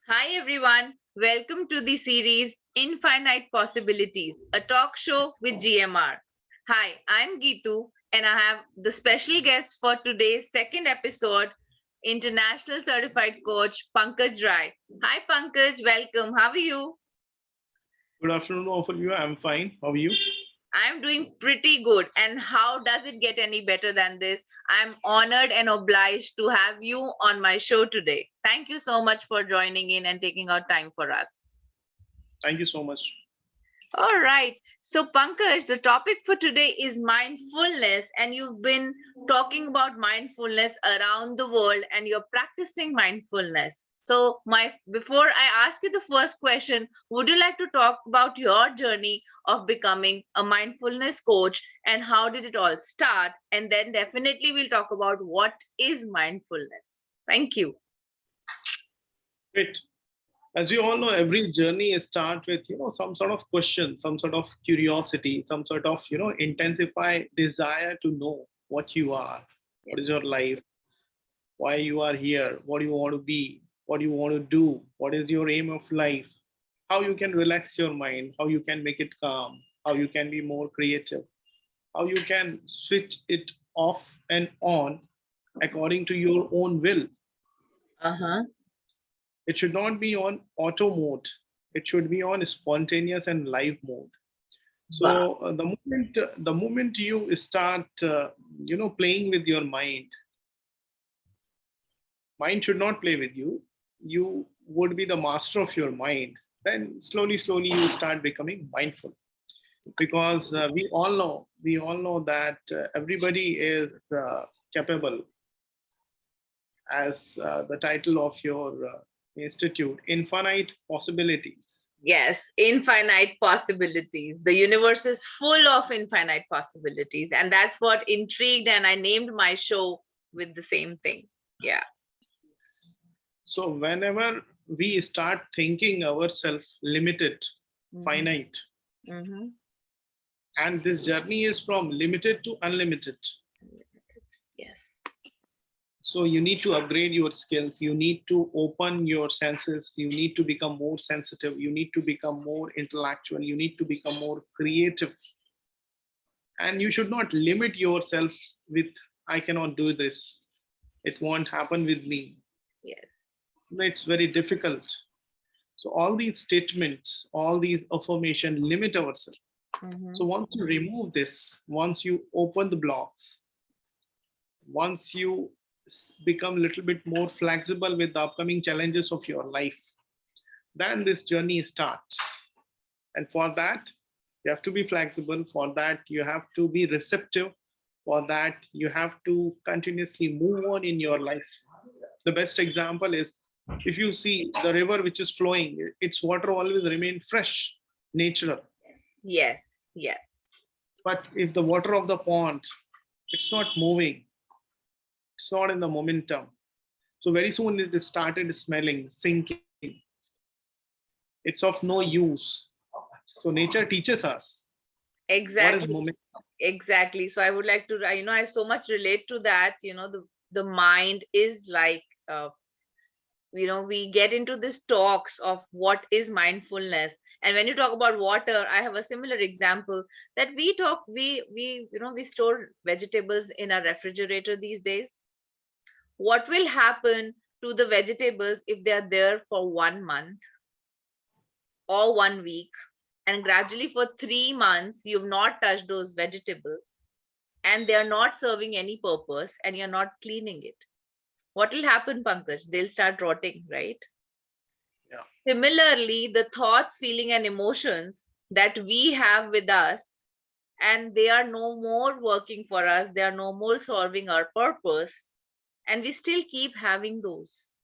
Hi everyone, welcome to the series Infinite Possibilities, a talk show with GMR. Hi, I'm Geetu and I have the special guest for today's second episode, International Certified Coach Pankaj Rai. Hi Pankaj, welcome. How are you? Good afternoon, all of you. I'm fine. How are you? I'm doing pretty good. And how does it get any better than this? I'm honored and obliged to have you on my show today. Thank you so much for joining in and taking out time for us. Thank you so much. All right. So, Pankaj, the topic for today is mindfulness, and you've been talking about mindfulness around the world, and you're practicing mindfulness. So, my before I ask you the first question, would you like to talk about your journey of becoming a mindfulness coach and how did it all start? And then definitely we'll talk about what is mindfulness. Thank you. Great. As you all know, every journey starts with some sort of question, some sort of curiosity, some sort of intensify desire to know what you are, what is your life, why you are here, what do you want to be, what do you want to do, what is your aim of life, how you can relax your mind, how you can make it calm, how you can be more creative, how you can switch it off and on according to your own will. Uh huh. It should not be on auto mode. It should be on spontaneous and live mode. Wow. So the moment you start playing with your mind should not play with you. You would be the master of your mind. Then slowly you start becoming mindful, because we all know that everybody is capable, as the title of your institute, infinite possibilities. Yes, infinite possibilities. The universe is full of infinite possibilities. And that's what intrigued, and I named my show with the same thing. Yeah. So whenever we start thinking ourselves limited, Hmm. finite, Hmm. and this journey is from limited to unlimited. Yes. So you need to upgrade your skills, you need to open your senses, you need to become more sensitive, you need to become more intellectual, you need to become more creative. And you should not limit yourself with, I cannot do this, it won't happen with me, Yes. it's very difficult. So all these statements, all these affirmation limit ourselves. So Hmm. once you remove this, once you open the blocks, once you become a little bit more flexible with the upcoming challenges of your life, then this journey starts. And for that, you have to be flexible. For that, you have to be receptive. For that, you have to continuously move on in your life. The best example is, if you see the river which is flowing, its water always remain fresh, natural. Yes. Yes. But if the water of the pond, it's not moving, it's not in the momentum. So very soon it started smelling, sinking. It's of no use. So nature teaches us what is Exactly. momentum. Exactly. So I would like to, I so much relate to that. The mind is like, we get into this talks of what is mindfulness, and when you talk about water, I have a similar example that we store vegetables in our refrigerator these days. What will happen to the vegetables if they are there for 1 month or 1 week, and gradually for 3 months you've not touched those vegetables and they are not serving any purpose and you're not cleaning it? What will happen, Pankaj? They'll start rotting, right? Yeah. Similarly, the thoughts, feeling, and emotions that we have with us, and they are no more working for us, they are no more solving our purpose, and we still keep having those.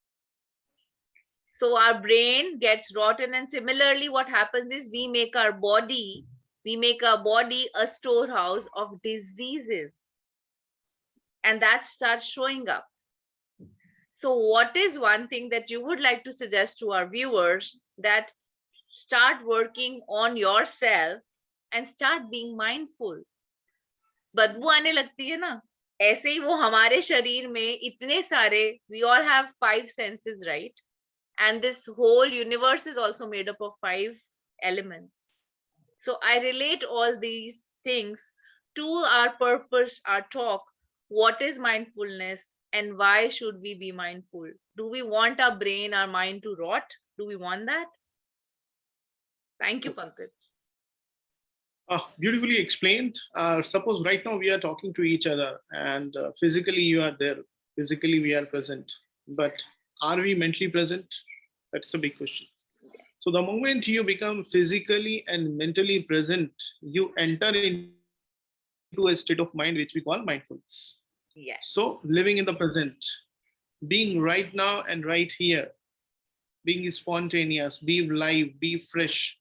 So our brain gets rotten, and similarly, what happens is we make our body a storehouse of diseases, and that starts showing up. So, what is one thing that you would like to suggest to our viewers that start working on yourself and start being mindful? बदबू आने लगती है ना, ऐसे ही वो हमारे शरीर में इतने सारे, we all have 5 senses, right? And this whole universe is also made up of 5 elements. So I relate all these things to our purpose, our talk. What is mindfulness and why should we be mindful? Do we want our brain, our mind to rot? Do we want that? Thank you, Pankaj. Beautifully explained. Suppose right now we are talking to each other and physically you are there, physically we are present, but are we mentally present? That's a big question. So the moment you become physically and mentally present, you enter into a state of mind which we call mindfulness. So living in the Yes. present, being right now and right here, being spontaneous, be live, be fresh.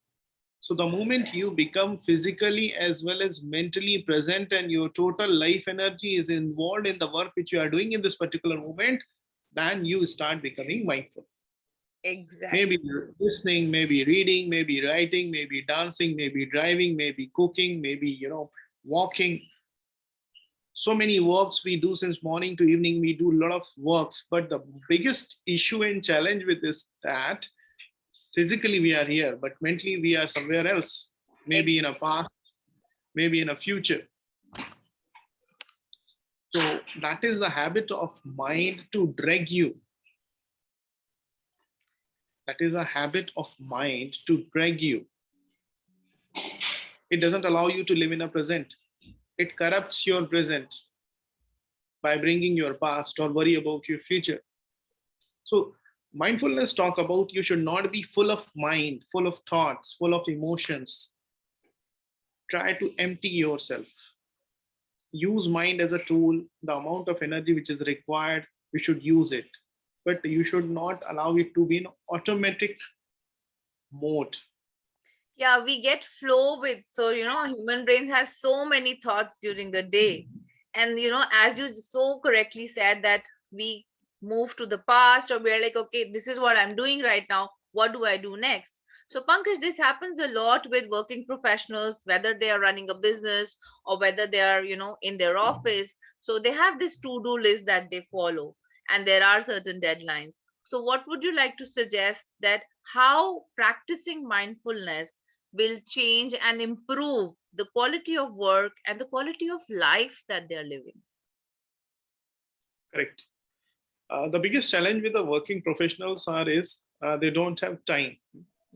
So the moment you become physically as well as mentally present and your total life energy is involved in the work which you are doing in this particular moment, then you start becoming mindful. Maybe Exactly. listening, maybe reading, maybe writing, maybe dancing, maybe driving, maybe cooking, maybe walking. So many works we do since morning to evening. We do a lot of works, but the biggest issue and challenge with this that physically we are here, but mentally we are somewhere else, maybe in a past, maybe in a future. So that is the habit of mind to drag you. That is a habit of mind to drag you. It doesn't allow you to live in a present. It corrupts your present by bringing your past or worry about your future. So mindfulness talk about you should not be full of mind, full of thoughts, full of emotions. Try to empty yourself. Use mind as a tool. The amount of energy which is required, we should use it. But you should not allow it to be in automatic mode. Yeah, we get flow with, so human brain has so many thoughts during the day. And as you so correctly said, that we move to the past, or we're like, okay, this is what I'm doing right now, what do I do next? So Pankaj, this happens a lot with working professionals, whether they are running a business or whether they are in their office. So they have this to-do list that they follow, and there are certain deadlines. So what would you like to suggest, that how practicing mindfulness will change and improve the quality of work and the quality of life that they are living? Correct. The biggest challenge with the working professionals are is they don't have time.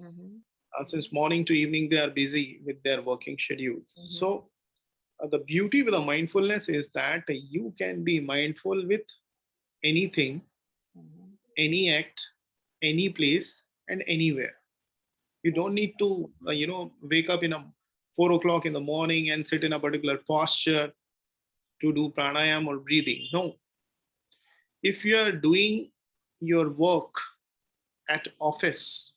Mm-hmm. Since morning to evening, they are busy with their working schedules. Mm-hmm. So the beauty with the mindfulness is that you can be mindful with anything, Mm-hmm. any act, any place, and anywhere. You don't need to, wake up in a 4 o'clock in the morning and sit in a particular posture to do pranayam or breathing. No, if you are doing your work at office,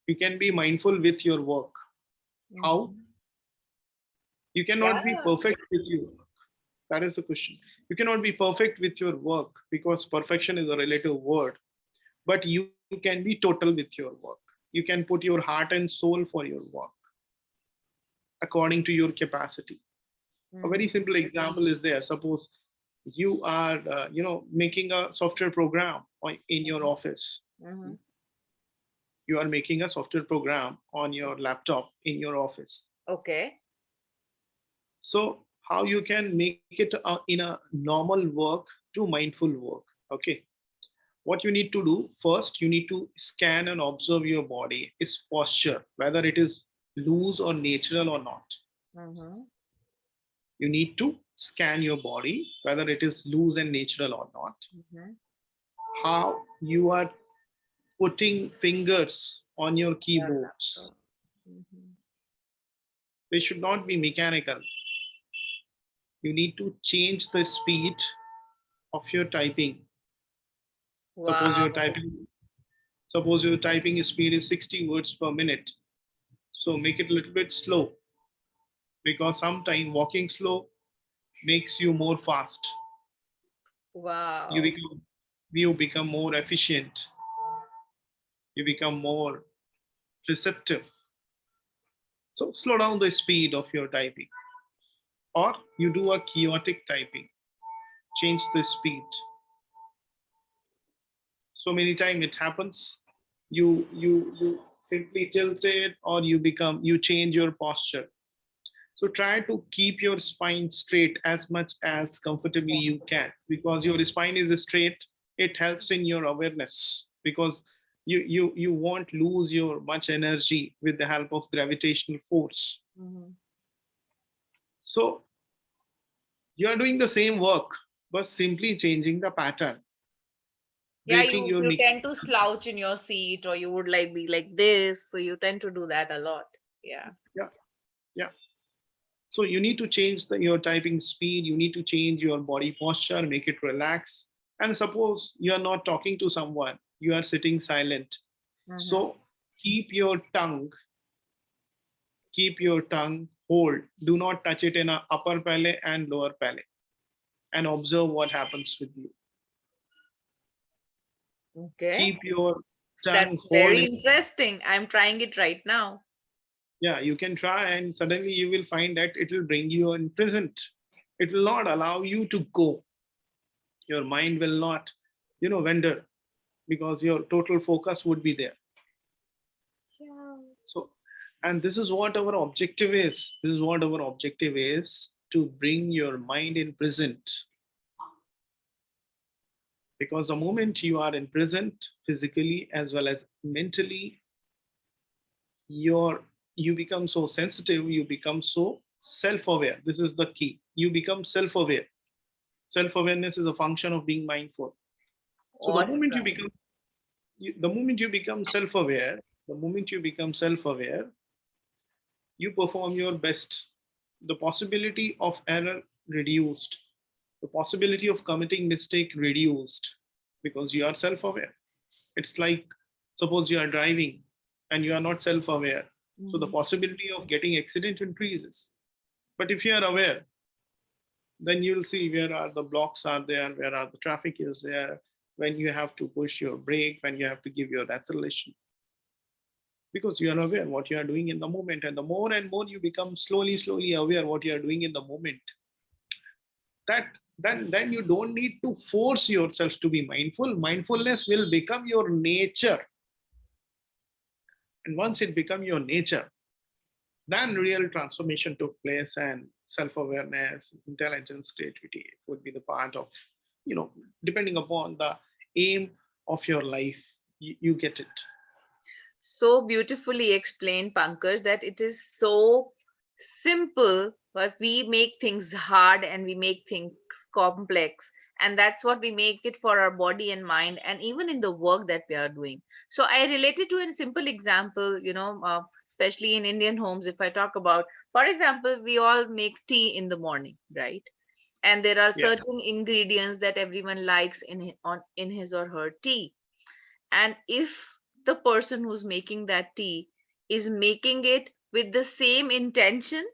you can be mindful with your work. How? Mm-hmm. You cannot be Yeah. perfect with your work. That is the question. You cannot be perfect with your work because perfection is a relative word, but you can be total with your work. You can put your heart and soul for your work according to your capacity. A very Mm-hmm. simple example is there. Suppose you are, making a software program in your office. Mm-hmm. You are making a software program on your laptop in your office. Okay. So how you can make it in a normal work to mindful work? Okay, what you need to do first, you need to scan and observe your body, its posture, whether it is loose or natural or not. Mm-hmm. You need to scan your body whether it is loose and natural or not. Mm-hmm. How you are putting fingers on your Your keyboards, laptop. Mm-hmm. they should not be mechanical. You need to change the speed of your typing. suppose your Wow. typing Suppose your typing speed is 60 words per minute, so make it a little bit slow, because sometimes walking slow makes you more fast. you Wow. become you become more efficient, you become more receptive. So slow down the speed of your typing, or you do a chaotic typing, change the speed. So many times it happens. You simply tilt it, or you change your posture. So try to keep your spine straight as much as comfortably you can, because your spine is straight. It helps in your awareness, because you won't lose your much energy with the help of gravitational force. Mhm. So you are doing the same work, but simply changing the pattern, Yeah, breaking you your you neck. tend to slouch in your seat, or you would like be like this, so you tend to do that a lot. Yeah. Yeah, yeah. So you need to change your typing speed. You need to change your body posture, make it relax. And suppose you are not talking to someone, you are sitting silent. Mm-hmm. So keep your tongue, keep your tongue hold. Do not touch it in a upper palate and lower palate, and observe what happens with you. Okay. Keep your tongue That's hold. very interesting. I'm trying it right now. Yeah, you can try, and suddenly you will find that it will bring you in present. It will not allow you to go. Your mind will not, wander, because your total focus would be there. Yeah. So, and this is what our objective is. This is what our objective is, to bring your mind in present. Because the moment you are in present, physically as well as mentally, your you become so sensitive, you become so self-aware. This is the key. You become self-aware. Self-awareness is a function of being mindful. So Awesome. the moment you become self-aware, the moment you become self-aware, you perform your best. The possibility of error reduced, the possibility of committing mistake reduced, because you are self-aware. It's like, suppose you are driving and you are not self-aware, so the Mhm. possibility of getting accident increases. But if you are aware, then you'll see where are the blocks are there, where are the traffic is there, when you have to push your brake, when you have to give your acceleration, because you are aware what you are doing in the moment. And the more and more you become slowly aware what you are doing in the moment, that then you don't need to force yourself to be mindful. Mindfulness will become your nature. And once it become your nature, then real transformation took place, and self-awareness, intelligence, creativity would be the part of, depending upon the aim of your life, you get it. So beautifully explained, Pankaj, that it is so simple, but we make things hard and we make things complex. And that's what we make it for our body and mind, and even in the work that we are doing. So I related to a simple example, especially in Indian homes. If I talk about, for example, we all make tea in the morning, right? And there are Yeah. certain ingredients that everyone likes in his or her tea. And if the person who's making that tea is making it with the same intention,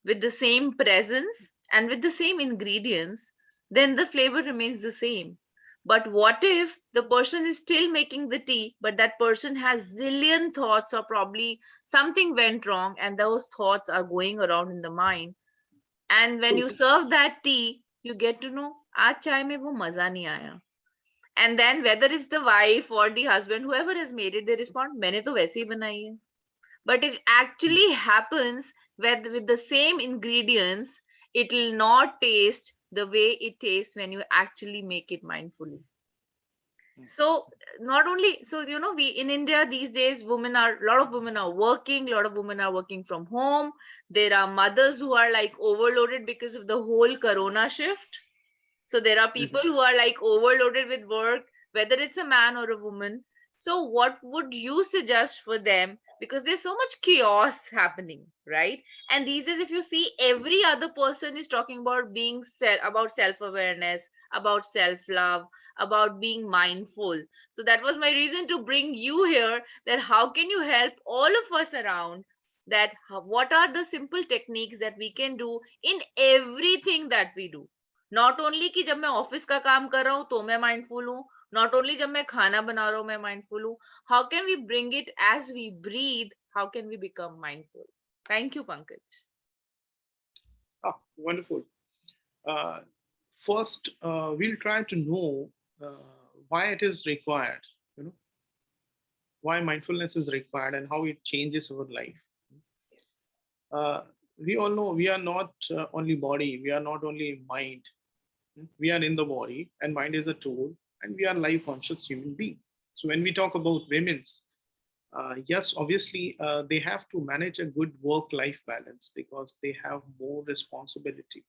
with the same presence, and with the same ingredients, then the flavor remains the same. But what if the person is still making the tea, but that person has zillion thoughts, or probably something went wrong, and those thoughts are going around in the mind. And when So, you serve that tea, you get to know, आज चाय में वो मजा नहीं आया. And then whether it's the wife or the husband, whoever has made it, they respond, मैंने तो वैसे ही बनाई है. But it actually happens with the same ingredients, it will not taste the way it tastes when you actually make it mindfully. So not only, so we in India these days, women are a lot of women are working, a lot of women are working from home. There are mothers who are like overloaded because of the whole corona shift. So there are people mhm. who are like overloaded with work, whether it's a man or a woman. So what would you suggest for them? Because there's so much chaos happening, right? And these days, if you see, every other person is talking about about self-awareness, about self-love, about being mindful. So that was my reason to bring you here. That how can you help all of us around? That what are the simple techniques that we can do in everything that we do? Not only कि जब मैं office का काम कर रहा हूँ तो मैं माइंडफुल हूँ, नॉट ओनली जब मैं खाना बना रहा हूँ मैं माइंडफुल हूँ. How can we bring it as we breathe? How can we become mindful? Thank you Pankaj. Ah, wonderful. uh, First, we'll try to know uh, why it is required, you know, why mindfulness is required and how it changes our life. Yes. Uh, we all know we are not only body, we are not only mind. We are in the body, and mind is a tool, and we are life conscious human being. So when we talk about women's, yes, obviously they have to manage a good work-life balance because they have more responsibility,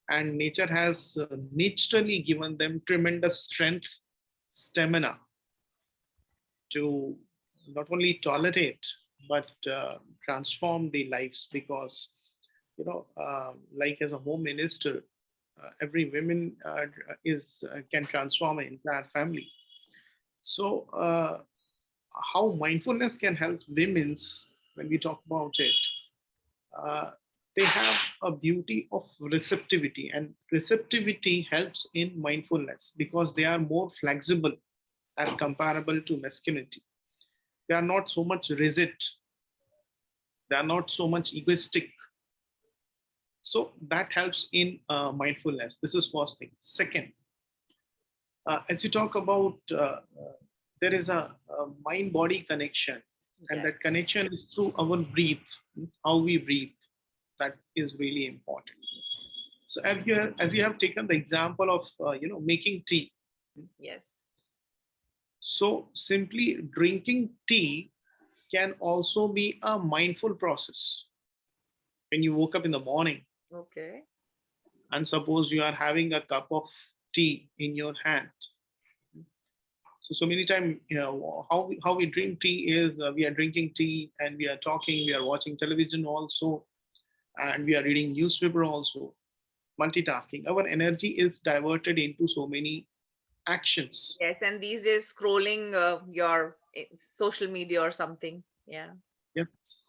and nature has naturally given them tremendous strength, stamina to not only tolerate but transform the lives, because like as a home minister, every woman is can transform an entire family. So how mindfulness can help women's, when we talk about it, uh, they have a beauty of receptivity, and receptivity helps in mindfulness because they are more flexible as comparable to masculinity. They are not so much rigid, they are not so much egoistic. So that helps in mindfulness. This is first thing. Second, as you talk about, there is a mind body connection, and Yes. that connection is through our breathe, how we breathe. That is really important. So as you have taken the example of making tea. Yes. So simply drinking tea can also be a mindful process. When you woke up in the morning, Okay. and suppose you are having a cup of tea in your hand. So many times, how we drink tea is we are drinking tea and we are talking, we are watching television also, and we are reading newspaper also, multitasking. Our energy is diverted into so many actions. Yes, and these days scrolling your social media or something. Yeah. Yes,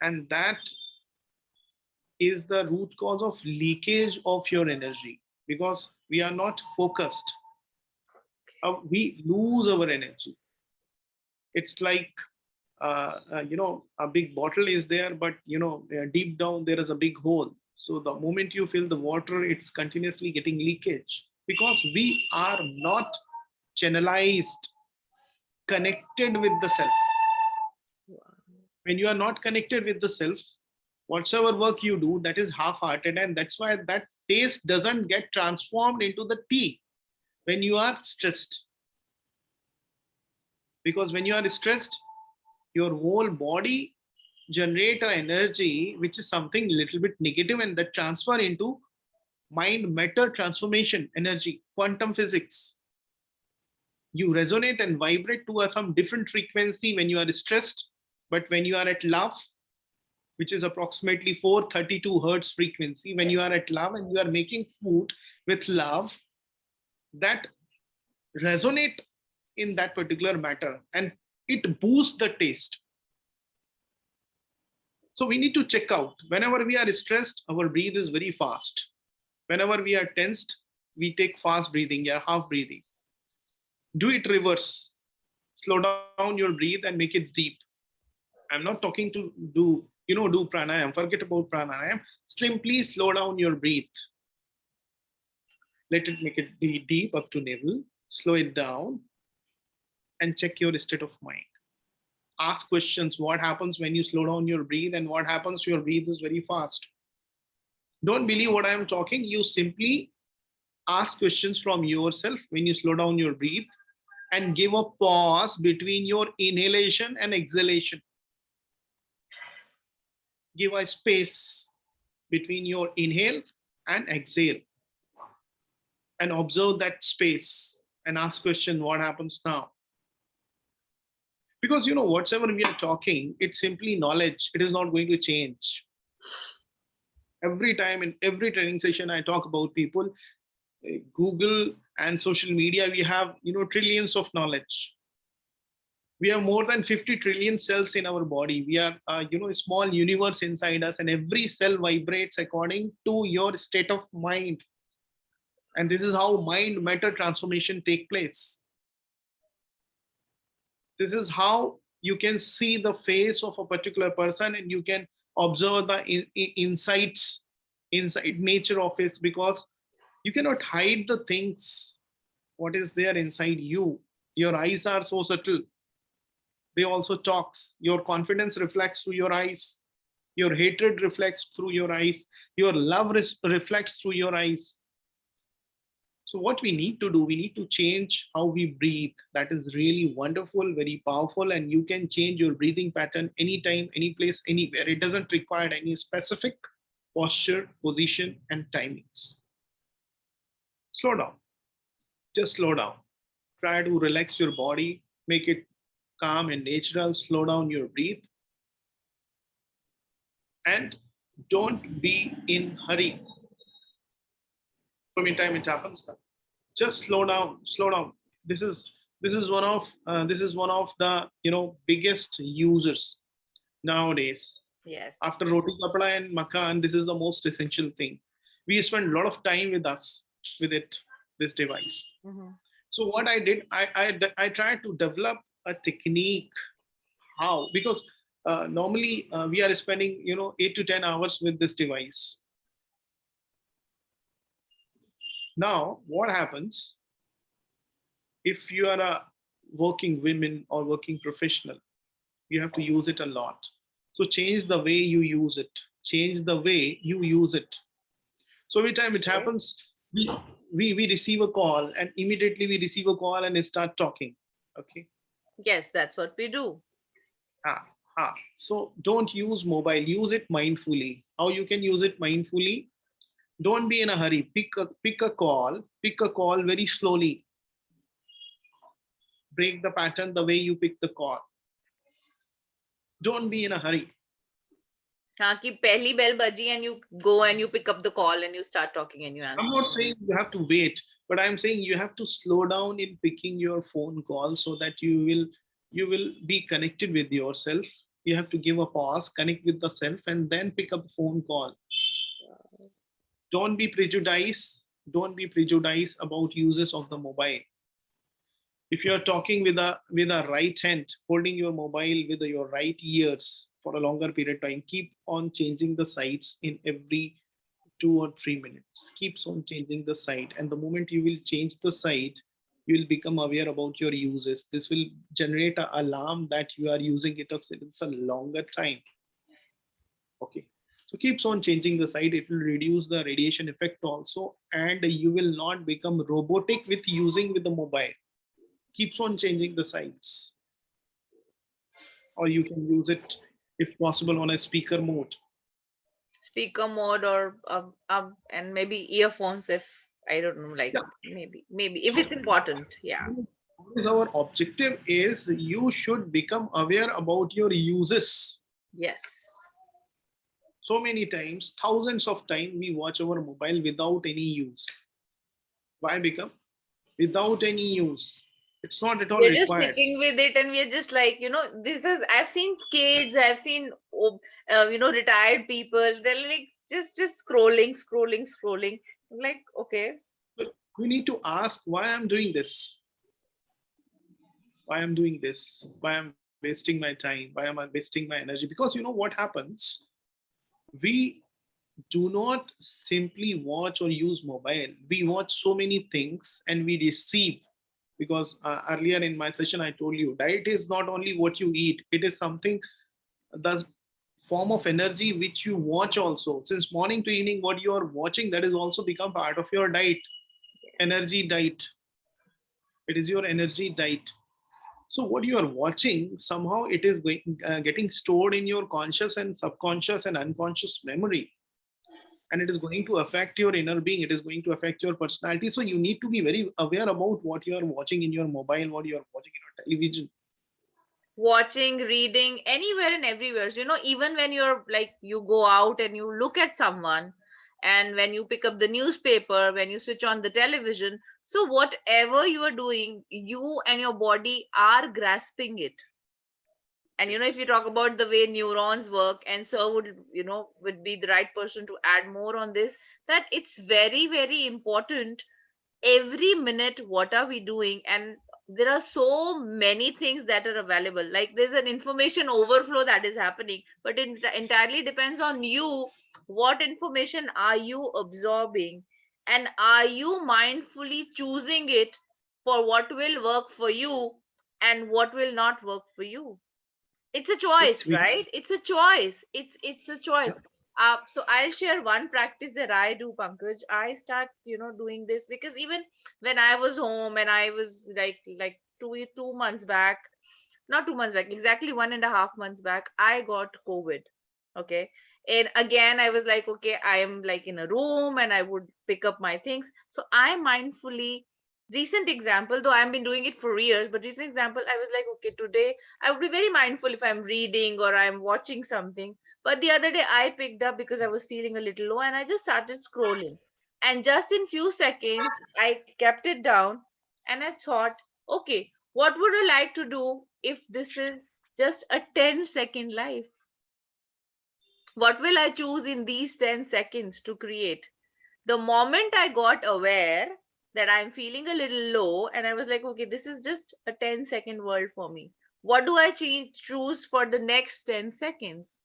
and that is the root cause of leakage of your energy, because we are not focused. We lose our energy. It's like a big bottle is there, but deep down there is a big hole. So the moment you fill the water, it's continuously getting leakage because we are not channelized, connected with the self. Wow. When you are not connected with the self, whatsoever work you do, that is half-hearted, and that's why that taste doesn't get transformed into the tea when you are stressed. Because when you are stressed, your whole body generate a energy which is something little bit negative, and that transfer into mind matter transformation energy, quantum physics. You resonate and vibrate to some different frequency when you are stressed, but when you are at love, which is approximately 432 hertz frequency, when you are at love and you are making food with love, that resonate in that particular matter, and it boosts the taste. So we need to check out, whenever we are stressed, our breathe is very fast. Whenever we are tensed, we take fast breathing, yeah, half breathing. Do it reverse. Slow down your breathe and make it deep. I'm not talking to do pranayam. Forget about pranayam. Simply slow down your breath. Let it make it be deep up to navel. Slow it down and check your state of mind. Ask questions. What happens when you slow down your breathe, and what happens to your breathe is very fast. Don't believe what I am talking. You simply ask questions from yourself when you slow down your breath and give a pause between your inhalation and exhalation. Give a space between your inhale and exhale, and observe that space and ask question, what happens now? Because whatever we are talking, it's simply knowledge. It is not going to change. Every time in every training session I talk about people, Google and social media, we have trillions of knowledge. We have more than 50 trillion cells in our body. We are a small universe inside us, and every cell vibrates according to your state of mind. And this is how mind matter transformation take place. This is how you can see the face of a particular person, and you can observe the insights inside nature of it, because you cannot hide the things what is there inside you. Your eyes are so subtle. They also talks. Your confidence reflects through your eyes. Your hatred reflects through your eyes. Your love reflects through your eyes. So what we need to do, we need to change how we breathe. That is really wonderful, very powerful, and you can change your breathing pattern anytime, any place, anywhere. It doesn't require any specific posture, position, and timings. Slow down. Just slow down. Try to relax your body, make it calm and natural. Slow down your breath, and don't be in hurry. So many time it happens that just slow down, slow down. This is one of the biggest users nowadays. Yes. After roti kapda and makan, this is the most essential thing. We spend a lot of time with us with it, this device. Mm-hmm. So what I did, I tried to develop a technique. How? Because normally we are spending 8 to 10 hours with this device. Now what happens if you are a working woman or working professional? You have to use it a lot. So change the way you use it. Change the way you use it. So every time it Okay. happens, we we receive a call and immediately we receive a call and start talking. Okay. Yes, that's what we do. Ah, so don't use mobile. Use it mindfully. How you can use it mindfully? Don't be in a hurry. Pick a call. Pick a call very slowly. Break the pattern the way you pick the call. Don't be in a hurry. हाँ कि पहली bell बजी and you go and you pick up the call and you start talking and you I'm answer. not saying you have to wait, but I'm saying you have to slow down in picking your phone call so that you will be connected with yourself. You have to give a pause, connect with the self, and then pick up the phone call. Don't be prejudiced. Don't be prejudiced about uses of the mobile. If you are talking with a right hand, holding your mobile with your right ears for a longer period of time, keep on changing the sides in every 2 or 3 minutes. Keeps on changing the side, and the moment you will change the side, you will become aware about your uses. This will generate an alarm that you are using it a longer time. Okay. So keeps on changing the side. It will reduce the radiation effect also, and you will not become robotic with using with the mobile. Keeps on changing the sides, or you can use it if possible on a speaker mode. Speaker mode or and maybe earphones if I don't know, like Yeah. maybe if it's important. Yeah. What is our objective is you should become aware about your uses. Yes. So many times, thousands of times, we watch our mobile without any use. Why become without any use? It's not at all We're just required. sitting with it and we're just like, this is, I've seen kids, I've seen, retired people. They're like just scrolling, scrolling, scrolling. I'm like, okay. But we need to ask why I'm doing this. Why I'm doing this? Why I'm wasting my time? Why am I wasting my energy? Because you know what happens? We do not simply watch or use mobile. We watch so many things and we receive. Because earlier in my session I told you diet is not only what you eat, it is something, the form of energy which you watch also. Since morning to evening what you are watching, that is also become part of your diet. Energy diet. It is your energy diet. So what you are watching, somehow it is getting stored in your conscious and subconscious and unconscious memory, and it is going to affect your inner being. It is going to affect your personality. So you need to be very aware about what you are watching in your mobile, what you are watching in your television. Watching, reading, anywhere and everywhere. Even when you're like, you go out and you look at someone, and when you pick up the newspaper, when you switch on the television, so whatever you are doing, you and your body are grasping it. And if you Yes. talk about the way neurons work, and sir would be the right person to add more on this, that it's very, very important. Every minute, what are we doing? And there are so many things that are available, like there's an information overflow that is happening, but it entirely depends on you. What information are you absorbing, and are you mindfully choosing it for what will work for you and what will not work for you. It's a Yes, choice, we. right? It's a choice. It's a Yeah. choice. So I'll share one practice that I do, Pankaj. I start, doing this because even when I was home and I was like 2 months back, not 2 months back, exactly 1.5 months back, I got COVID. Okay. And again, I was like, okay, I am like in a room and I would pick up my things. So I mindfully, recent example, though I've been doing it for years, but recent example, I was like, okay, today I would be very mindful if I'm reading or I'm watching something. But the other day I picked up because I was feeling a little low and I just started scrolling. And just in few seconds, I kept it down and I thought, okay, what would I like to do if this is just a 10-second life? What will I choose in these 10 seconds to create? The moment I got aware that I'm feeling a little low, and I was like, okay, this is just a 10-second world for me. What do I choose for the next 10 seconds?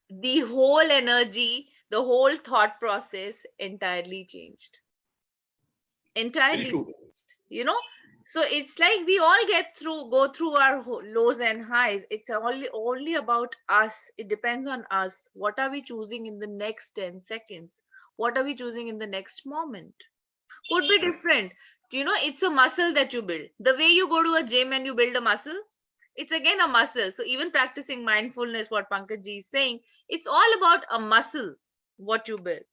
The whole energy, the whole thought process entirely changed. Very Entirely true. changed, so it's like we all go through our lows and highs. It's only about us. It depends on us. What are we choosing in the next 10 seconds? What are we choosing in the next moment? Could be different. It's a muscle that you build. The way you go to a gym and you build a muscle, it's again a muscle. So even practicing mindfulness, what Pankaj ji is saying, it's all about a muscle, what you build.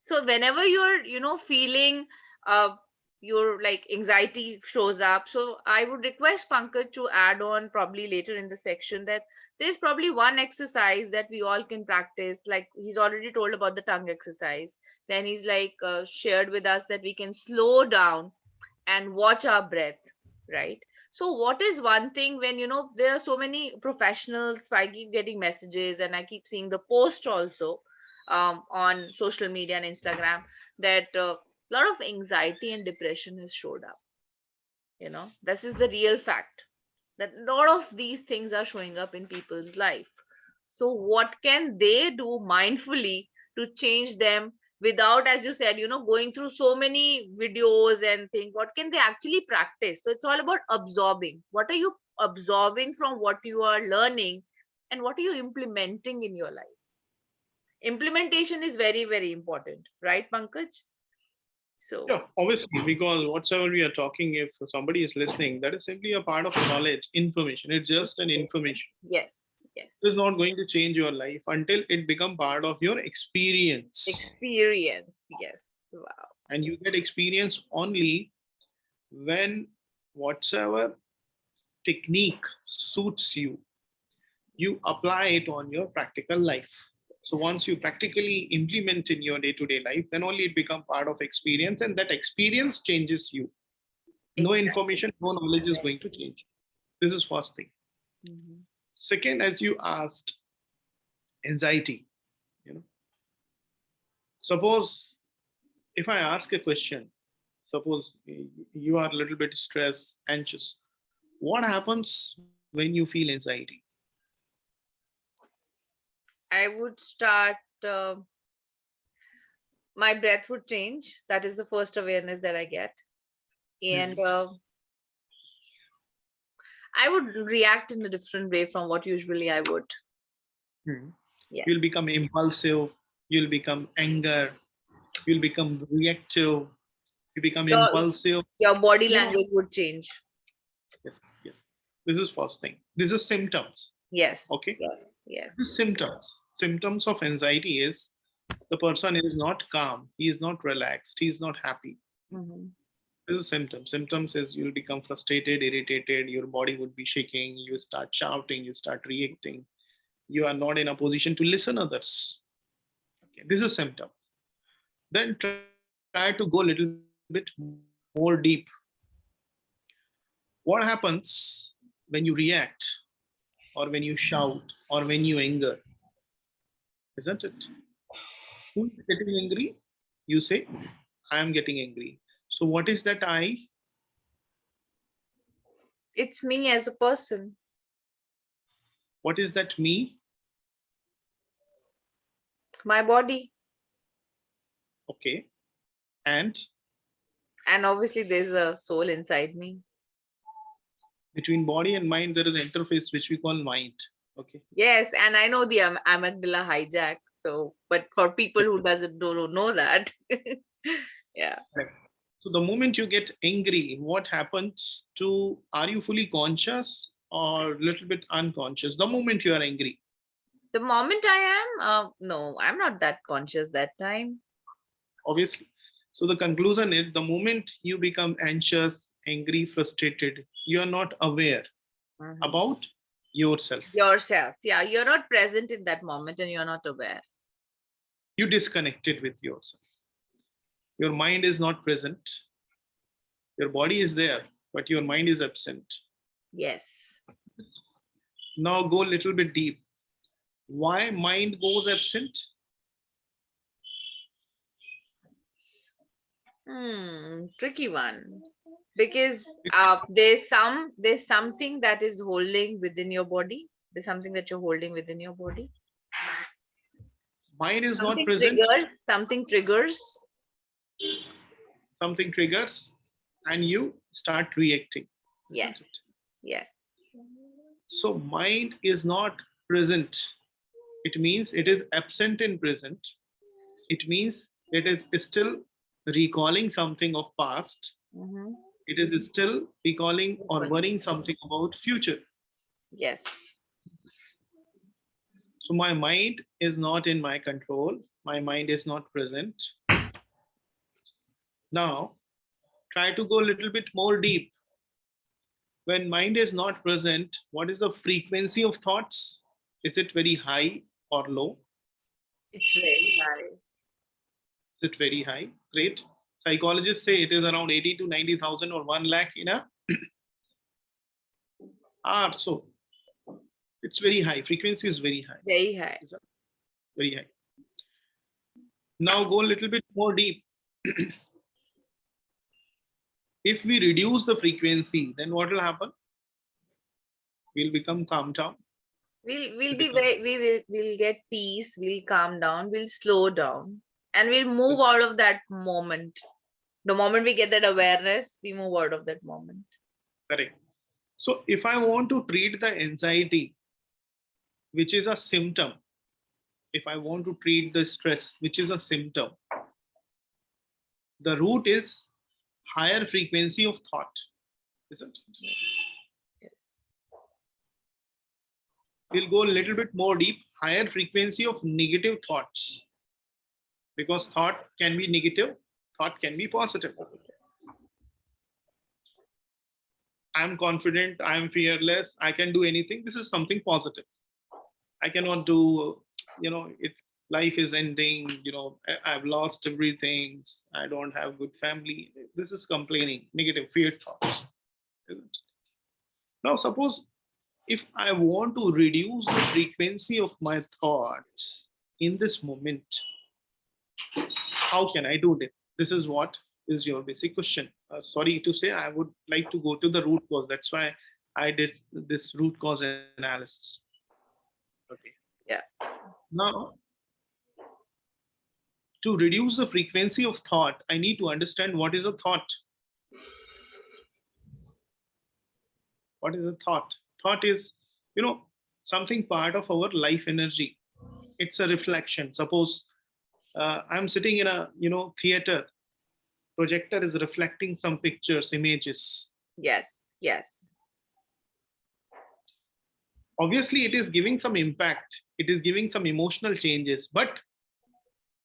So whenever you're feeling uh your like anxiety shows up, so I would request Pankaj to add on probably later in the section that there's probably one exercise that we all can practice. Like he's already told about the tongue exercise, then he's like shared with us that we can slow down and watch our breath, right? So what is one thing when there are so many professionals, I keep getting messages and I keep seeing the post also on social media and Instagram that a lot of anxiety and depression has showed up. This is the real fact, that a lot of these things are showing up in people's life. So what can they do mindfully to change them without, as you said, going through so many videos and think, what can they actually practice? So it's all about absorbing. What are you absorbing from what you are learning, and what are you implementing in your life? Implementation is very, very important, right, Pankaj? So Yeah, obviously, because whatsoever we are talking, if somebody is listening, that is simply a part of knowledge, information. It's just an information. information. Yes, It yes. is not going to change your life until it become part of your experience. Experience. Yes. Wow. And you get experience only when whatsoever technique suits you, you apply it on your practical life. So once you practically implement in your day-to-day life, then only it become part of experience, and that experience changes you. No Exactly. information, no knowledge is going to change. This is first thing. Mhm. Second, as you asked, anxiety. You know, suppose if I ask a question, suppose you are a little bit stressed, anxious. What happens when you feel anxiety? I would start, my breath would change. That is the first awareness that I get. And Hmm. I would react in a different way from what usually I would. Hmm. You'll Yes. become impulsive. You'll become anger. You'll become reactive. You become Your, impulsive. your body You know. language would change. Yes. Yes. This is first thing. This is symptoms. Yes. Okay. Yes. Yes. This is symptoms. Symptoms of anxiety is the person is not calm. He is not relaxed. He is not happy. Hmm. This is symptom. Symptoms is you'll become frustrated, irritated. Your body would be shaking. You start shouting. You start reacting. You are not in a position to listen others. Okay. This is symptom. Then try to go a little bit more deep. What happens when you react or when you shout or when you anger? Isn't it? Who is getting angry? You say, I am getting angry. So what is that I? It's me as a person. What is that me? My body. Okay. And And obviously, there's a soul inside me. Between body and mind, there is an interface which we call mind. Okay. Yes, and I know the amygdala hijack. So, but for people who don't know that, yeah. Right. So the moment you get angry, what happens to, are you fully conscious or little bit unconscious? The moment you are angry, The moment I am, no, I'm not that conscious that time. obviously. So the conclusion is the moment you become anxious, angry, frustrated, you are not aware Mhm. about yourself. Yourself, yeah, you're not present in that moment, and you're not aware. You disconnected with yourself. Your mind is not present. Your body is there, but your mind is absent. Yes. Now go a little bit deep. Why mind goes absent? Tricky one. Because there's something that is holding within your body. There's something that you're holding within your body. Mind is not Something present. triggers. Something triggers. Something triggers and you start reacting, Yes. isn't it? Yes. So mind is not present. It means it is absent in present. It means it is still recalling something of past. Mm-hmm. It is still recalling or worrying something about future. Yes. So my mind is not in my control. My mind is not present. Now try to go a little bit more deep. When mind is not present, what is the frequency of thoughts? Is it very high or low? It's very high. Is it very high? Great. Psychologists say it is around 80 to 90,000 or 1 lakh in a hour. So it's very high. Frequency is very high. Very high. Is that very high? Now go a little bit more deep. If we reduce the frequency, then what will happen? We'll become calm down. We'll be Become very we'll get peace. We'll calm down. We'll slow down, and we'll move out of that moment. The moment we get that awareness, we move out of that moment. correct. So if I want to treat the anxiety, which is a symptom, if I want to treat the stress, which is a symptom, the root is higher frequency of thought, isn't it? Yes. We'll go a little bit more deep, higher frequency of negative thoughts, because thought can be negative, thought can be positive. I'm confident, I'm fearless, I can do anything. This is something positive. I cannot do, it. Life is ending, I've lost everything, I don't have good family. This is complaining, negative, fear thoughts. Isn't it? Now, suppose if I want to reduce the frequency of my thoughts in this moment, how can I do that? This is what is your basic question. Sorry to say, I would like to go to the root cause. That's why I did this root cause analysis. Okay. Yeah. Now, to reduce the frequency of thought, I need to understand what is a thought. What is a thought? Thought is, something part of our life energy. It's a reflection. Suppose I'm sitting in a, theater. Projector is reflecting some pictures, images. Yes. Yes. Obviously, it is giving some impact. It is giving some emotional changes, but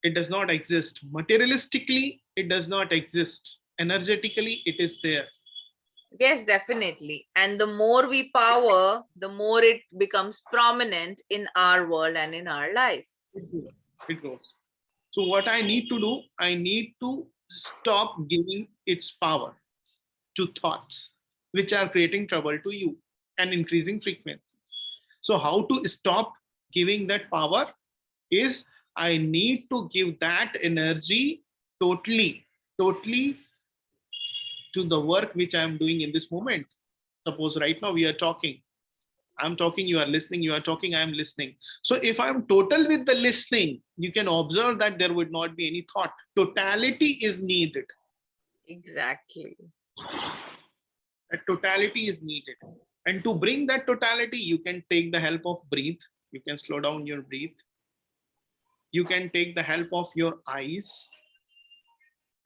it does not exist. Materialistically, it does not exist. Energetically, it is there. Yes, definitely. And the more we power, the more it becomes prominent in our world and in our life. It grows. So what I need to do, I need to stop giving its power to thoughts which are creating trouble to you and increasing frequency. So how to stop giving that power is I need to give that energy totally to the work which I am doing in this moment. Suppose right now we are talking. I'm talking, you are listening, you are talking, I am listening. So if I'm total with the listening, you can observe that there would not be any thought. Totality is needed. Exactly. That totality is needed. And to bring that totality, you can take the help of breathe. You can slow down your breathe. You can take the help of your eyes.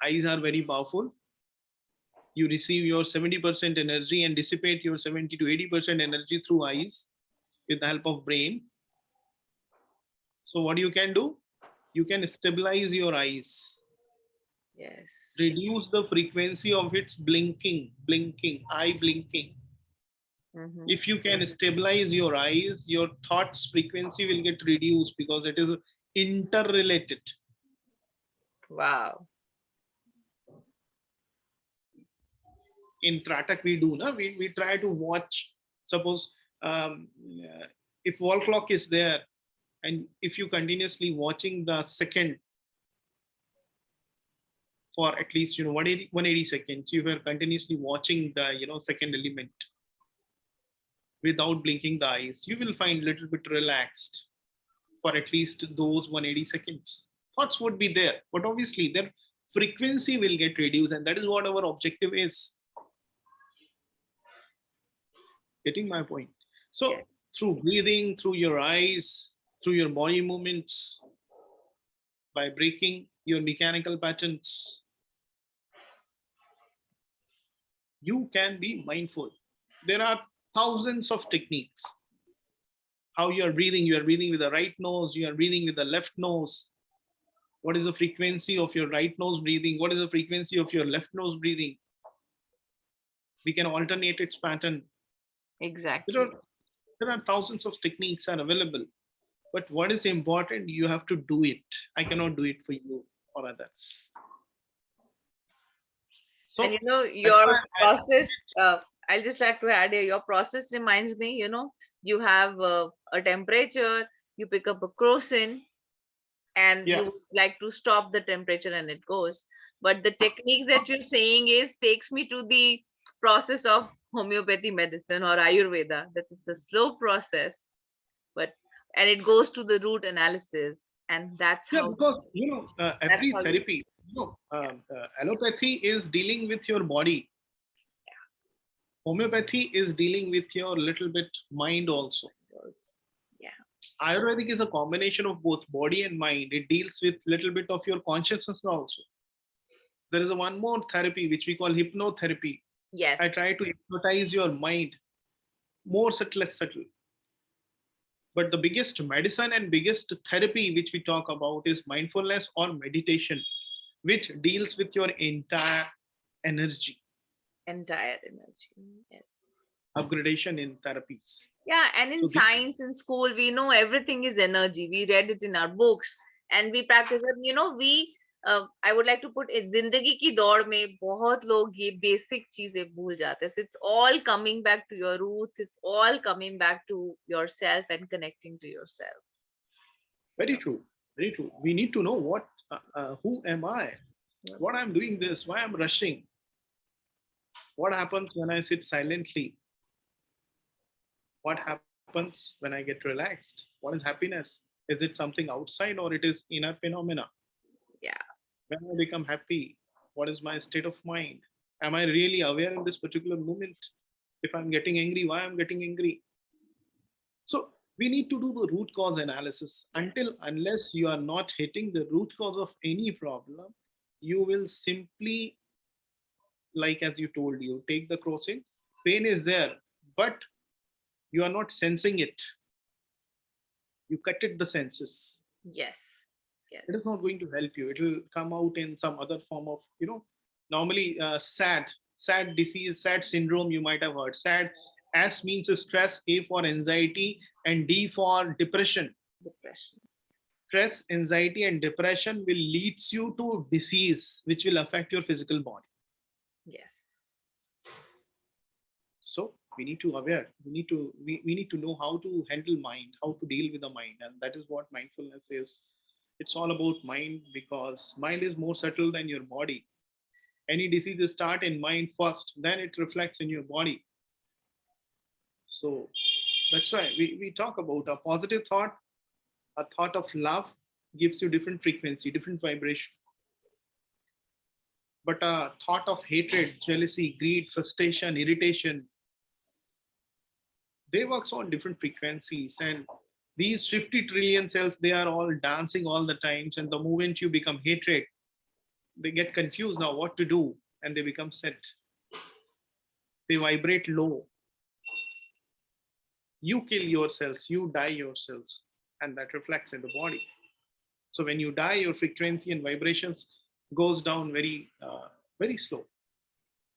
Eyes are very powerful. You receive your 70% energy and dissipate your 70 to 80% energy through eyes with the help of brain. So what you can do? You can stabilize your eyes, Yes. reduce the frequency of its blinking, eye blinking. Mm-hmm. If you can stabilize your eyes, your thoughts frequency will get reduced because it is interrelated. Wow. In Tratak we do, na? We try to watch, suppose um, if wall clock is there, and if you continuously watching the second for at least 180 seconds, you were continuously watching the second element without blinking the eyes, you will find a little bit relaxed for at least those 180 seconds. Thoughts would be there, but obviously their frequency will get reduced, and that is what our objective is. Getting my point? So Yes. through breathing, through your eyes, through your body movements, by breaking your mechanical patterns, you can be mindful. There are thousands of techniques. How you are breathing with the right nose, you are breathing with the left nose. What is the frequency of your right nose breathing? What is the frequency of your left nose breathing? We can alternate its pattern. There are Exactly. there are thousands of techniques are available. But what is important, you have to do it. I cannot do it for you or others. And So that's your why process, I'll just like to add here, your process reminds me, you have a temperature, you pick up a crocin, and yeah, you would like to stop the temperature and it goes. But the techniques that you're saying is takes me to the process of homeopathy medicine or Ayurveda, that it's a slow process, but and it goes to the root analysis, and yeah, because that's every how you therapy, allopathy is dealing with your body. Homeopathy is dealing with your little bit mind also. goes. Yeah. Ayurvedic is a combination of both body and mind. It deals with little bit of your consciousness also. There is a one more therapy which we call hypnotherapy. I Yes. try to hypnotize your mind, more subtle, less subtle. But the biggest medicine and biggest therapy which we talk about is mindfulness or meditation, which deals with your entire energy, Entire energy. Yes. upgradation in therapies. Yeah, and in So this, science in school, we know everything is energy. We read it in our books and we practice it. I would like to put it, जिंदगी की दौड़ में बहुत लोग ये basic चीजें भूल जाते हैं. So it's all coming back to your roots. It's all coming back to yourself and connecting to yourself. You very know. true, very true. We need to know who am I, Yep. what I'm doing this, why I'm rushing, what happens when I sit silently, what happens when I get relaxed, what is happiness, is it something outside or it is inner phenomena? Yeah. When I become happy, what is my state of mind? Am I really aware in this particular moment? If I'm getting angry, why I'm getting angry? So we need to do the root cause analysis. Yeah. Until unless you are not hitting the root cause of any problem, you will simply, like as you told, you take the crossing, pain is there, but you are not sensing it. You cut it the senses. Yes. It is Yes. not going to help you. It will come out in some other form of, normally sad disease, sad syndrome, you might have heard. Sad, S means stress, A for anxiety, and D for depression. Depression. Stress, anxiety, and depression will leads you to disease, which will affect your physical body. Yes. So we need to aware. We need to know how to handle mind, how to deal with the mind, and that is what mindfulness is. It's all about mind because mind is more subtle than your body. Any diseases start in mind first, then it reflects in your body. So that's why we talk about a positive thought, a thought of love gives you different frequency, different vibration. But a thought of hatred, jealousy, greed, frustration, irritation, they works on different frequencies, and these 50 trillion cells, they are all dancing all the times, and the moment you become hatred, they get confused now what to do, and they become set, they vibrate low. You kill yourselves, you die yourselves, and that reflects in the body. So when you die, your frequency and vibrations goes down very slow,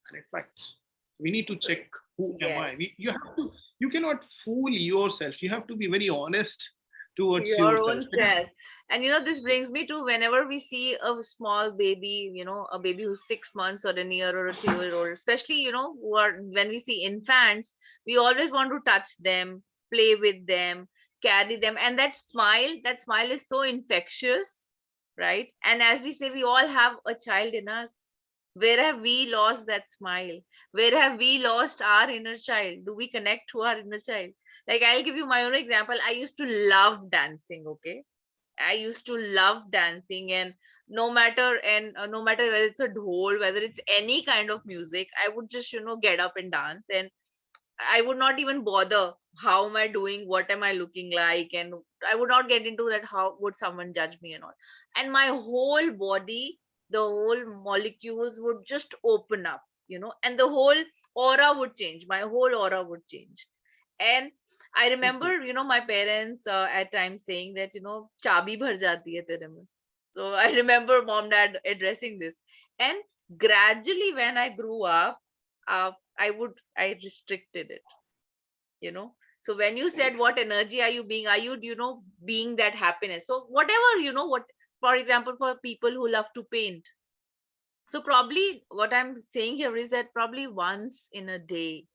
and it affects. We need to check, who am Yes. I? You have to, you cannot fool yourself. You have to be very honest towards Your yourself. own self. And this brings me to whenever we see a small baby, a baby who's 6 months or a year or a 2 year old, especially, who are, when we see infants, we always want to touch them, play with them, carry them. And that smile is so infectious, right? And as we say, we all have a child in us. Where have we lost that smile? Where have we lost our inner child? Do we connect to our inner child? Like, I'll give you my own example. I used to love dancing, okay? I used to love dancing, and no matter whether it's a dhol, whether it's any kind of music, I would just, get up and dance, and I would not even bother how am I doing, what am I looking like, and I would not get into that how would someone judge me and all. And my whole body, the whole molecules would just open up, and the whole aura would change. My whole aura would change. And I remember, my parents at times saying that, chabi bhar jati hai tere mein. So I remember mom, dad addressing this. And gradually, when I grew up, I restricted it, you know. So when you said what energy are you being, are you, being that happiness? So whatever, for example, for people who love to paint. So probably what I'm saying here is that probably once in a day,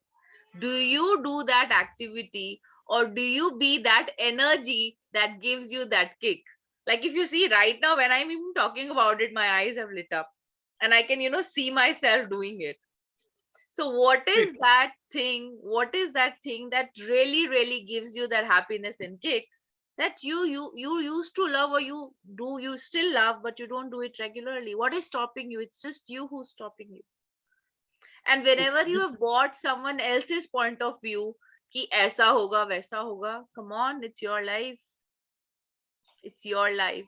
do you do that activity, or do you be that energy that gives you that kick? Like, if you see right now, when I'm even talking about it, my eyes have lit up, and I can, see myself doing it. So what Great. is that thing, that really really gives you that happiness and kick, that you used to love, or you still love, but you don't do it regularly? What is stopping you? It's just you who's stopping you. And whenever you have bought someone else's point of view, कि ऐसा होगा वैसा होगा, come on, it's your life. It's your life.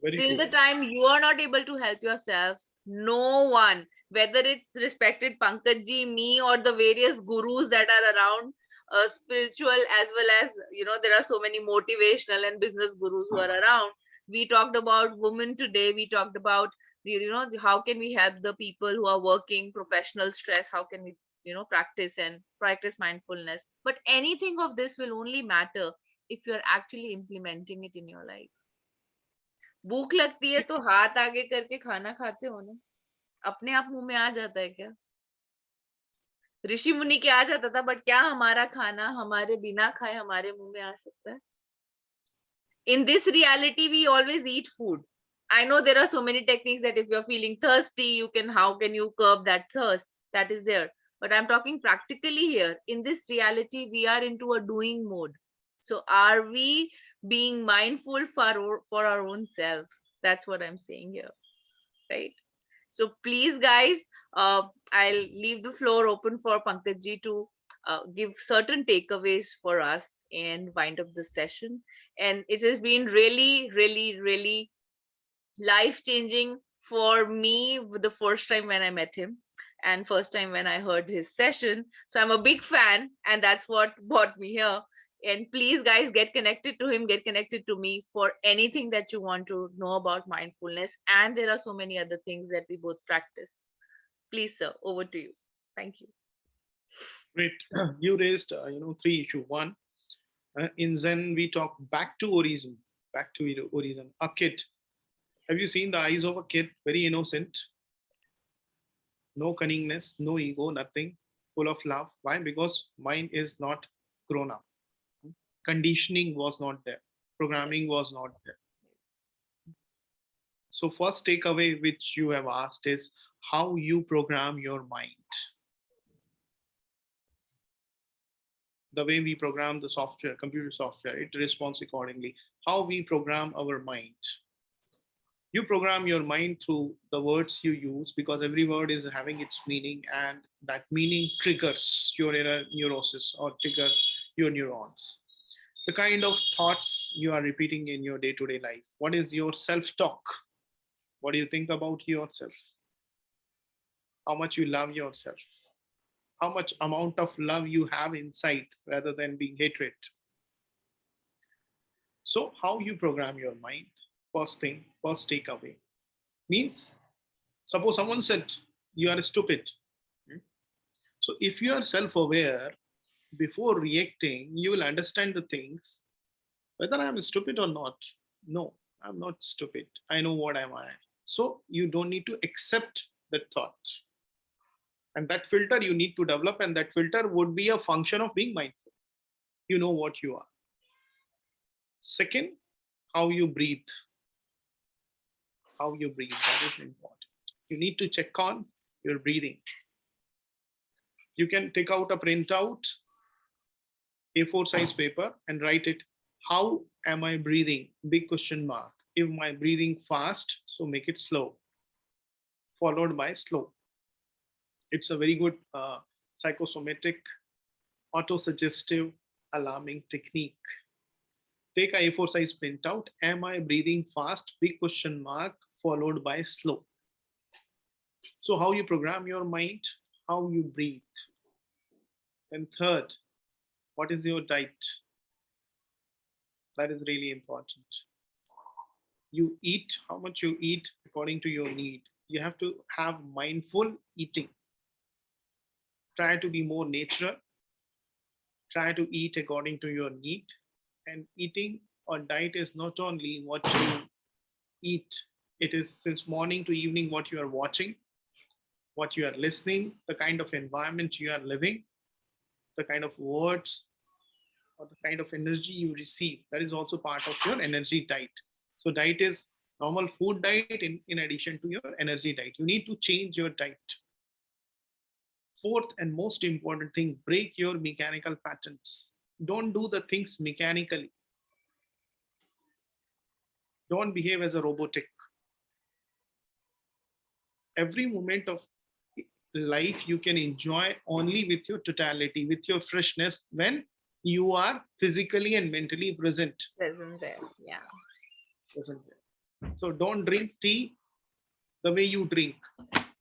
Very Till true. the time you are not able to help yourself, no one, whether it's respected Pankaj ji, me, or the various gurus that are around, spiritual as well as, there are so many motivational and business gurus who are around. We talked about women today. We talked about, how can we help the people who are working professional stress? How can we, practice mindfulness? But anything of this will only matter if you're actually implementing it in your life. भूख लगती है तो हाथ आगे करके खाना खाते हो ना? अपने आप मुंह में आ जाता है क्या? ऋषि मुनि के आ जाता था, बट क्या हमारा खाना हमारे बिना खाए हमारे मुंह में आ सकता है? In this reality, we always eat food. I know there are so many techniques that if you're feeling thirsty, how can you curb that thirst? That is there. But I'm talking practically here. In this reality, we are into a doing mode. So are we being mindful for our own self? That's what I'm saying here, right? So please, guys, I'll leave the floor open for Pankaj ji to give certain takeaways for us and wind up the session. And it has been really, really, really life changing for me the first time when I met him, and first time when I heard his session. So I'm a big fan, and that's what brought me here. And please, guys, get connected to him, get connected to me for anything that you want to know about mindfulness. And there are so many other things that we both practice. Please, sir, over to you. Thank you. Great. You raised, three issue. One, in Zen, we talk back to origin, back to origin. A kid. Have you seen the eyes of a kid? Very innocent, no cunningness, no ego, nothing, full of love. Why? Because mind is not grown up. Conditioning was not there. Yes. Programming was not there. Yes. So first takeaway which you have asked is how you program your mind. The way we program the software, computer software, it responds accordingly. How we program our mind. You program your mind through the words you use, because every word is having its meaning, and that meaning triggers your inner neurosis or trigger your neurons. The kind of thoughts you are repeating in your day-to-day life. What is your self-talk? What do you think about yourself? How much you love yourself? How much amount of love you have inside rather than being hatred? So how you program your mind? First thing, first takeaway means, suppose someone said you are stupid. Hmm? So if you are self-aware, before reacting, you will understand the things whether I am stupid or not. No, I'm not stupid. I know what am I. So you don't need to accept that thought. And that filter you need to develop, and that filter would be a function of being mindful. You know what you are. Second, how you breathe. How you breathe. That is important. You need to check on your breathing. You can take out a printout, A4 size paper, and write it. How am I breathing? Big question mark. If my breathing fast, so make it slow, followed by slow. It's a very good psychosomatic, autosuggestive, alarming technique. Take a A4 size printout. Am I breathing fast? Big question mark, followed by slow. So, how you program your mind, how you breathe. And third, what is your diet? That is really important. You eat how much you eat according to your need. You have to have mindful eating. Try to be more natural. Try to eat according to your need. And eating or diet is not only what you eat, it is since morning to evening what you are watching, what you are listening, the kind of environment you are living, the kind of words or the kind of energy you receive. That is also part of your energy diet. So diet is normal food diet in addition to your energy diet. You need to change your diet. Fourth and most important thing, break your mechanical patterns. Don't do the things mechanically. Don't behave as a robotic. Every moment of life you can enjoy only with your totality, with your freshness, when you are physically and mentally present. Present there. Yeah. Present there. So don't drink tea the way you drink.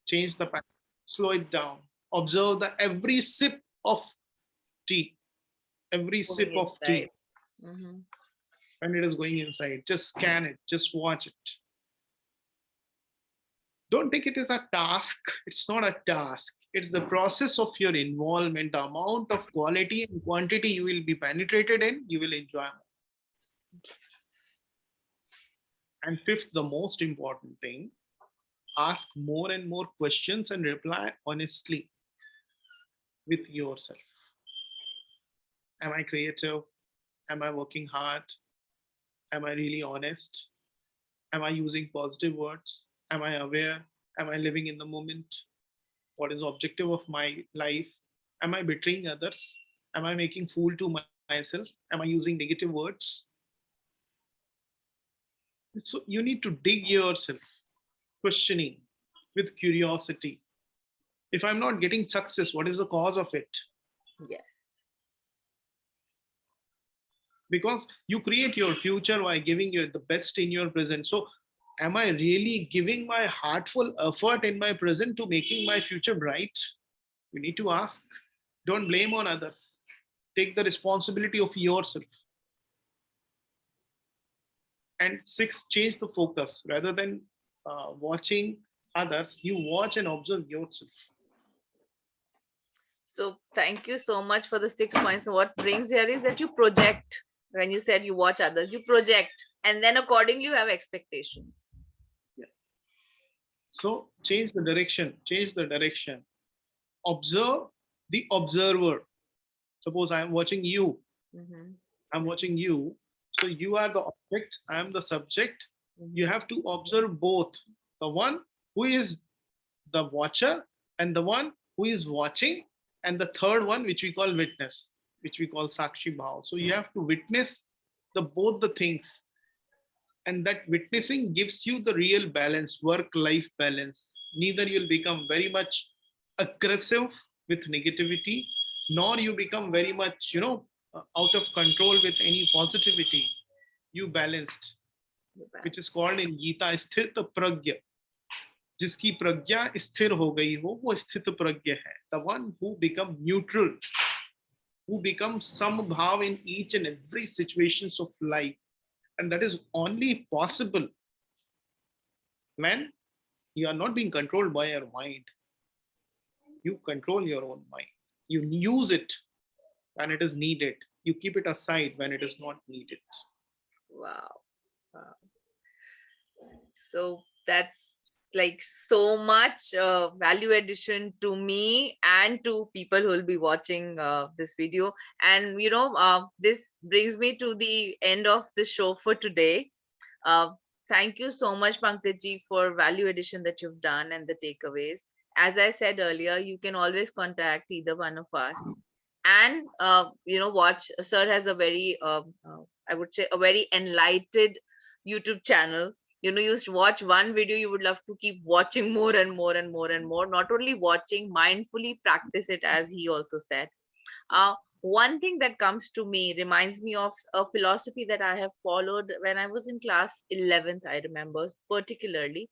Change the pattern. Slow it down. Observe the every sip of tea. Every sip Moving of tea inside. Mm-hmm. when it is going inside. Just scan it. Just watch it. Don't take it as a task. It's not a task. It's the process of your involvement, the amount of quality and quantity you will be penetrated in, you will enjoy. And fifth, the most important thing, ask more and more questions and reply honestly with yourself. Am I creative? Am I working hard? Am I really honest? Am I using positive words? Am I aware? Am I living in the moment? What is the objective of my life? Am I betraying others? Am I making fool to myself? Am I using negative words? So you need to dig yourself, questioning with curiosity. If I'm not getting success, what is the cause of it? Yes. Because you create your future by giving you the best in your present. So am I really giving my heartful effort in my present to making my future bright? You need to ask. Don't blame on others. Take the responsibility of yourself. And six, change the focus. Rather than watching others, you watch and observe yourself. So thank you so much for the 6 points. What brings here is that you project. When you said you watch others, you project, and then accordingly you have expectations. Yeah. So change the direction. Change the direction. Observe the observer. Suppose I am watching you. Mm-hmm. I'm watching you. So you are the object. I am the subject. You Mm-hmm. have to observe both the one who is the watcher and the one who is watching, and the third one, which we call witness, which we call Sakshi Bhav. So you have to witness the both the things. And that witnessing gives you the real balance, work life balance. Neither you'll become very much aggressive with negativity, nor you become very much, out of control with any positivity. You balanced, The which balance. is called in Gita स्थित प्रज्ञ. जिसकी प्रज्ञा स्थिर हो गई हो वो स्थित प्रज्ञ है. The one who become neutral, who becomes somehow in each and every situations of life. And that is only possible when you are not being controlled by your mind. You control your own mind. You use it when it is needed. You keep it aside when it is not needed. Wow. Wow. So that's like so much value addition to me and to people who will be watching this video. And this brings me to the end of the show for today. Uh, Thank you so much, Pankaj, for value addition that you've done and the takeaways. As I said earlier, you can always contact either one of us, and watch. Sir has a very, I would say, a very enlightened YouTube channel. You just watch one video, you would love to keep watching more and more and more and more. Not only watching, mindfully practice it, as he also said. One thing that comes to me reminds me of a philosophy that I have followed when I was in class 11th, I remember particularly.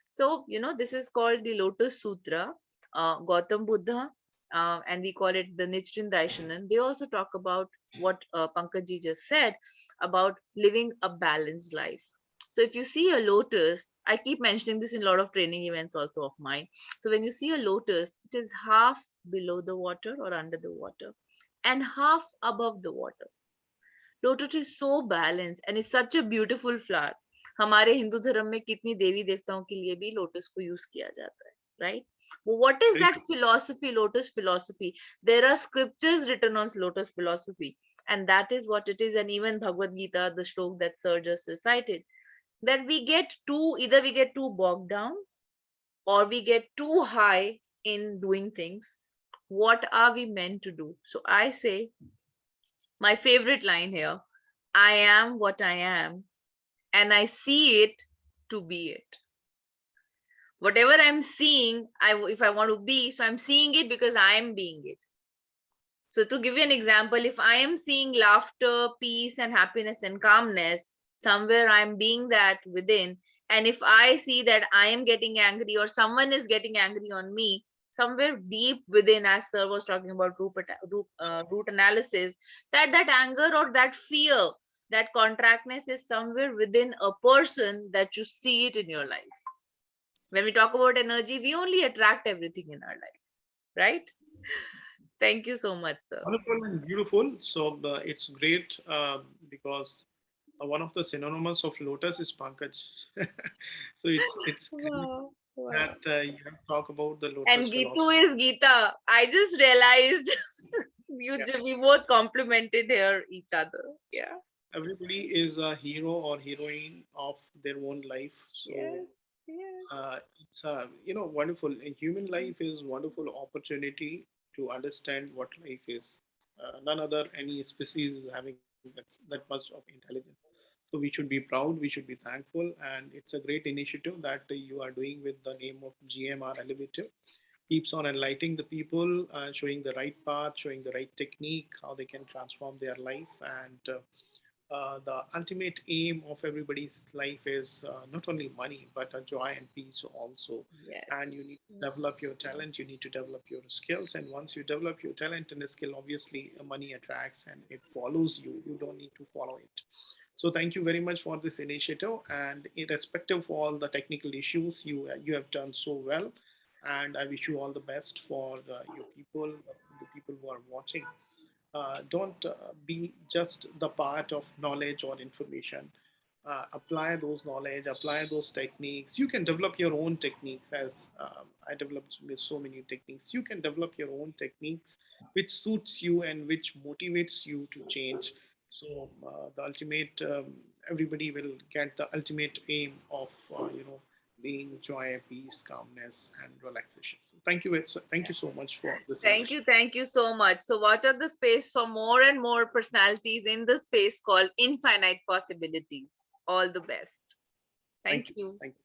So, this is called the Lotus Sutra, Gautam Buddha, and we call it the Nichiren Daishonin. They also talk about what Pankaj just said about living a balanced life. So, if you see a lotus, I keep mentioning this in a lot of training events also of mine. So, when you see a lotus, it is half below the water or under the water and half above the water. Lotus is so balanced and it's such a beautiful flower. हमारे हिंदू धर्म में कितनी देवी देवताओं के लिए भी lotus को use किया जाता है, right? What is Very that philosophy, lotus philosophy? There are scriptures written on lotus philosophy, and that is what it is. And even Bhagavad Gita, the shlok that Sir just recited, that we get too, either we get too bogged down or we get too high in doing things. What are we meant to do? So I say, my favorite line here, I am what I am, and I see it to be it. Whatever I'm seeing, if I want to be, so I'm seeing it because I'm being it. So, to give you an example, if I am seeing laughter, peace, and happiness and calmness, somewhere I'm being that within. And if I see that I am getting angry or someone is getting angry on me, somewhere deep within, as Sir was talking about root analysis, that anger or that fear, that contractness is somewhere within a person that you see it in your life. When we talk about energy, we only attract everything in our life, right? Thank you so much, sir. wonderful and beautiful. So it's great because one of the synonyms of lotus is Pankaj. So it's great Wow, wow. that you have talked about the lotus And Geetu philosophy. is Geeta. I just realized Yeah. we both complimented here each other. Yeah. Everybody is a hero or heroine of their own life. So Yes. Yes. it's wonderful. A human life is wonderful opportunity to understand what life is. None other any species is having that much of intelligence. So we should be proud. We should be thankful, and it's a great initiative that you are doing with the name of GMR Elevator. Keeps on enlightening the people, showing the right path, showing the right technique, how they can transform their life, and the ultimate aim of everybody's life is not only money but a joy and peace also. Yes. And you need to Yes. develop your talent, you need to develop your skills, and once you develop your talent and skill, obviously money attracts and it follows you. You don't need to follow it. So thank you very much for this initiative, and irrespective of all the technical issues, you have done so well, and I wish you all the best for your people, the people who are watching. Don't be just the part of knowledge or information. Apply those knowledge, apply those techniques. You can develop your own techniques, as I developed with so many techniques. You can develop your own techniques which suits you and which motivates you to change. So the ultimate, everybody will get the ultimate aim of being joy, peace, calmness, and relaxation. So thank you so much for this Thank initiative. you. Thank you so much. So watch out the space for more and more personalities in the space called infinite possibilities. All the best. Thank Thank you. you. Thank you.